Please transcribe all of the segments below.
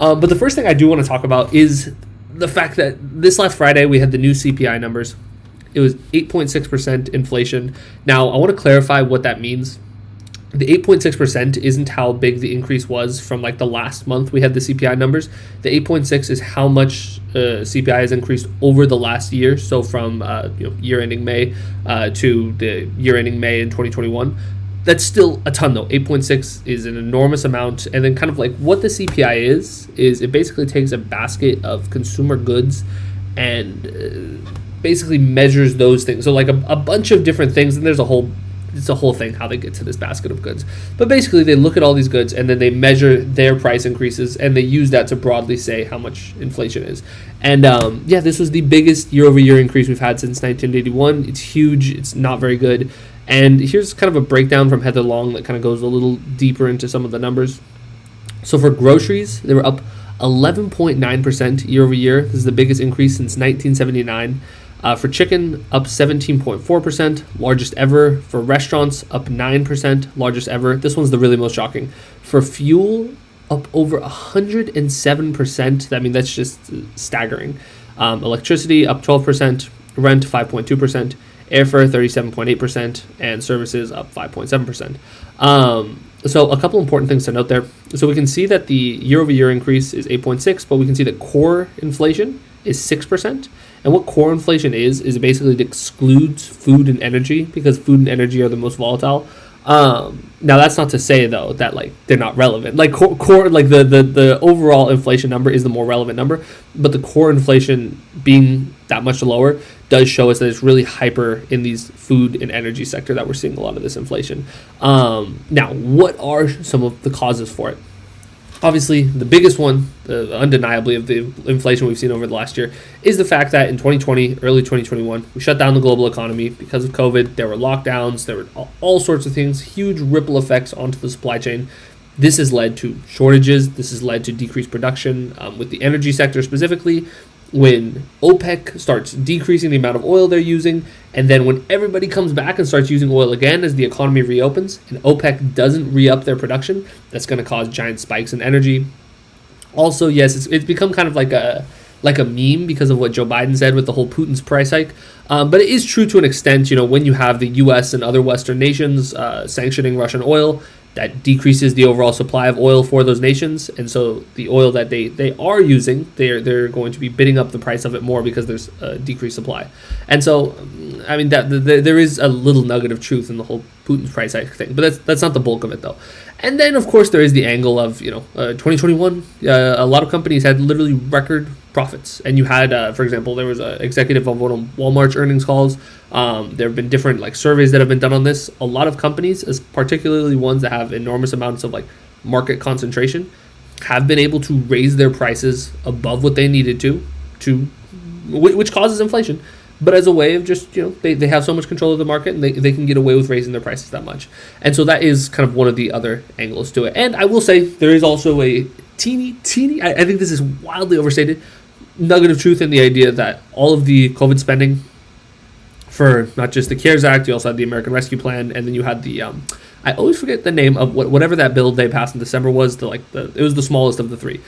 But the first thing I do want to talk about is the fact that this last Friday we had the new CPI numbers. It was 8.6% inflation. Now, I want to clarify what that means. The 8.6% isn't how big the increase was from like the last month we had the CPI numbers. The 8.6 is how much CPI has increased over the last year. So from year ending May to the year ending May in 2021. That's still a ton though. 8.6 is an enormous amount. And then kind of like what the CPI is it basically takes a basket of consumer goods and basically measures those things. So like a bunch of different things, and it's a whole thing how they get to this basket of goods. But basically they look at all these goods and then they measure their price increases and they use that to broadly say how much inflation is. And this was the biggest year-over-year increase we've had since 1981. It's huge. It's not very good. And here's kind of a breakdown from Heather Long that kind of goes a little deeper into some of the numbers. So for groceries, they were up 11.9% year over year. This is the biggest increase since 1979. For chicken, up 17.4%, largest ever. For restaurants, up 9%, largest ever. This one's the really most shocking. For fuel, up over 107%. I mean, that's just staggering. Electricity, up 12%. Rent, 5.2%. Airfare, 37.8%. And services, up 5.7%. So a couple important things to note there. So we can see that the year-over-year increase is 8.6, but we can see that core inflation is 6%. And what core inflation is basically it excludes food and energy, because food and energy are the most volatile. Now that's not to say though that like they're not relevant. Like core like the overall inflation number is the more relevant number, but the core inflation being that much lower does show us that it's really hyper in these food and energy sector that we're seeing a lot of this inflation. Now, what are some of the causes for it? Obviously, the biggest one, undeniably, of the inflation we've seen over the last year is the fact that in 2020, early 2021, we shut down the global economy because of COVID. There were lockdowns. There were all sorts of things, huge ripple effects onto the supply chain. This has led to shortages. This has led to decreased production with the energy sector specifically. When OPEC starts decreasing the amount of oil they're using, and then when everybody comes back and starts using oil again as the economy reopens, and OPEC doesn't re-up their production, that's going to cause giant spikes in energy. Also, yes, it's become kind of like a meme because of what Joe Biden said with the whole Putin's price hike. But it is true to an extent, when you have the U.S. and other Western nations sanctioning Russian oil, that decreases the overall supply of oil for those nations, and so the oil that they are using, they're going to be bidding up the price of it more because there's a decreased supply. And so, I mean, that there is a little nugget of truth in the whole Putin's price hike thing, but that's not the bulk of it though. And then, of course, there is the angle of 2021. A lot of companies had literally record profits, and you had, for example, there was an executive on one of Walmart's earnings calls. There have been different surveys that have been done on this. A lot of companies, particularly ones that have enormous amounts of market concentration, have been able to raise their prices above what they needed to which causes inflation. But as a way of just, they have so much control of the market, and they can get away with raising their prices that much. And so that is kind of one of the other angles to it. And I will say there is also a teeny, I think this is wildly overstated, nugget of truth in the idea that all of the COVID spending for not just the CARES Act, you also had the American Rescue Plan, and then you had the, I always forget the name of whatever that bill they passed in December was, it was the smallest of the three.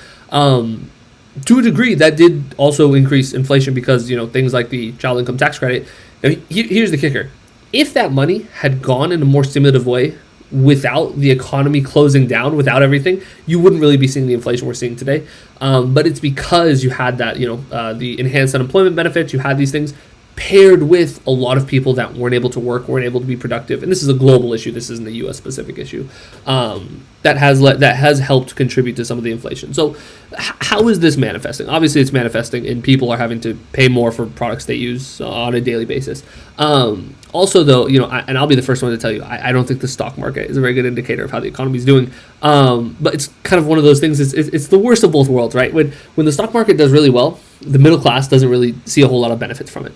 To a degree, that did also increase inflation because, things like the child income tax credit. Now, here's the kicker. If that money had gone in a more stimulative way without the economy closing down, without everything, you wouldn't really be seeing the inflation we're seeing today. But it's because you had that, the enhanced unemployment benefits, you had these things paired with a lot of people that weren't able to work, weren't able to be productive. And this is a global issue. This isn't a U.S. specific issue. That has helped contribute to some of the inflation. So how is this manifesting? Obviously, it's manifesting in people are having to pay more for products they use on a daily basis. Also, though, and I'll be the first one to tell you, I don't think the stock market is a very good indicator of how the economy is doing. But it's kind of one of those things. It's the worst of both worlds, right? When the stock market does really well, the middle class doesn't really see a whole lot of benefits from it.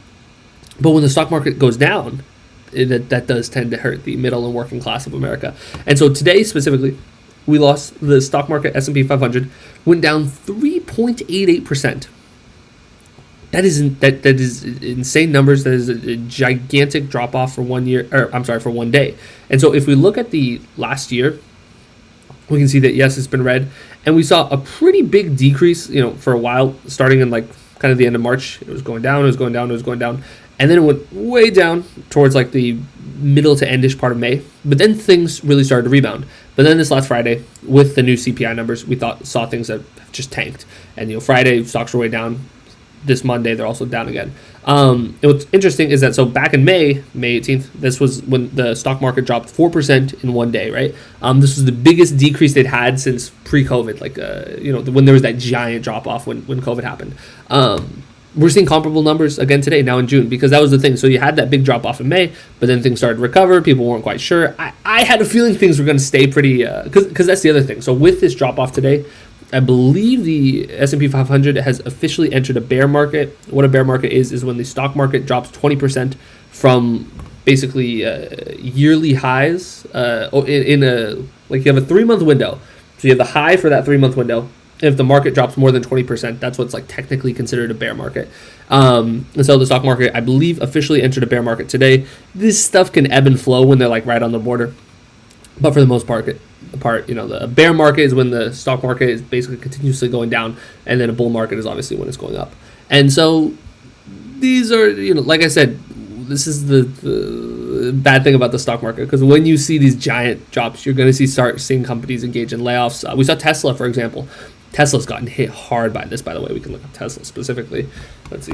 But when the stock market goes down, that does tend to hurt the middle and working class of America. And so today specifically, we lost the stock market. S&P 500 went down 3.88%. That is insane numbers. That is a gigantic drop off for 1 year, for 1 day. And so if we look at the last year, we can see that, yes, it's been red. And we saw a pretty big decrease, for a while, starting in like kind of the end of March. It was going down, it was going down, it was going down. And then it went way down towards like the middle to endish part of May. But then things really started to rebound. But then this last Friday, with the new CPI numbers, we saw things that have just tanked. And Friday stocks were way down. This Monday they're also down again. And what's interesting is that back in May 18th, this was when the stock market dropped 4% in one day, right? This was the biggest decrease they'd had since pre-COVID, like when there was that giant drop off when COVID happened. We're seeing comparable numbers again today, now in June, because that was the thing. So you had that big drop off in May, but then things started to recover. People weren't quite sure. I had a feeling things were going to stay pretty, because that's the other thing. So with this drop off today, I believe the S&P 500 has officially entered a bear market. What a bear market is when the stock market drops 20% from basically yearly highs in you have a 3-month window. So you have the high for that 3-month window. If the market drops more than 20%, that's what's like technically considered a bear market. And so the stock market, I believe, officially entered a bear market today. This stuff can ebb and flow when they're like right on the border. But for the most part, the bear market is when the stock market is basically continuously going down, and then a bull market is obviously when it's going up. And so these are, like I said, this is the bad thing about the stock market, because when you see these giant drops, you're going to start seeing companies engage in layoffs. We saw Tesla, for example. Tesla's gotten hit hard by this, by the way. We can look at Tesla specifically. Let's see,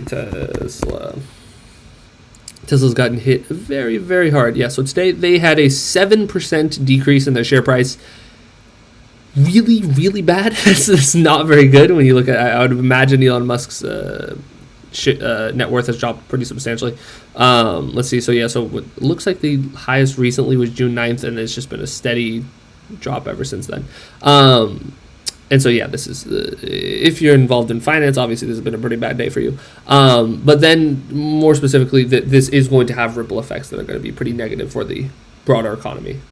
Tesla's gotten hit very, very hard. Yeah, so today they had a 7% decrease in their share price. Really, really bad. It's not very good when you look at, I would imagine Elon Musk's net worth has dropped pretty substantially. Let's see. So it looks like the highest recently was June 9th, and it's just been a steady drop ever since then. And so, this is, if you're involved in finance, obviously this has been a pretty bad day for you. But then more specifically, this is going to have ripple effects that are going to be pretty negative for the broader economy.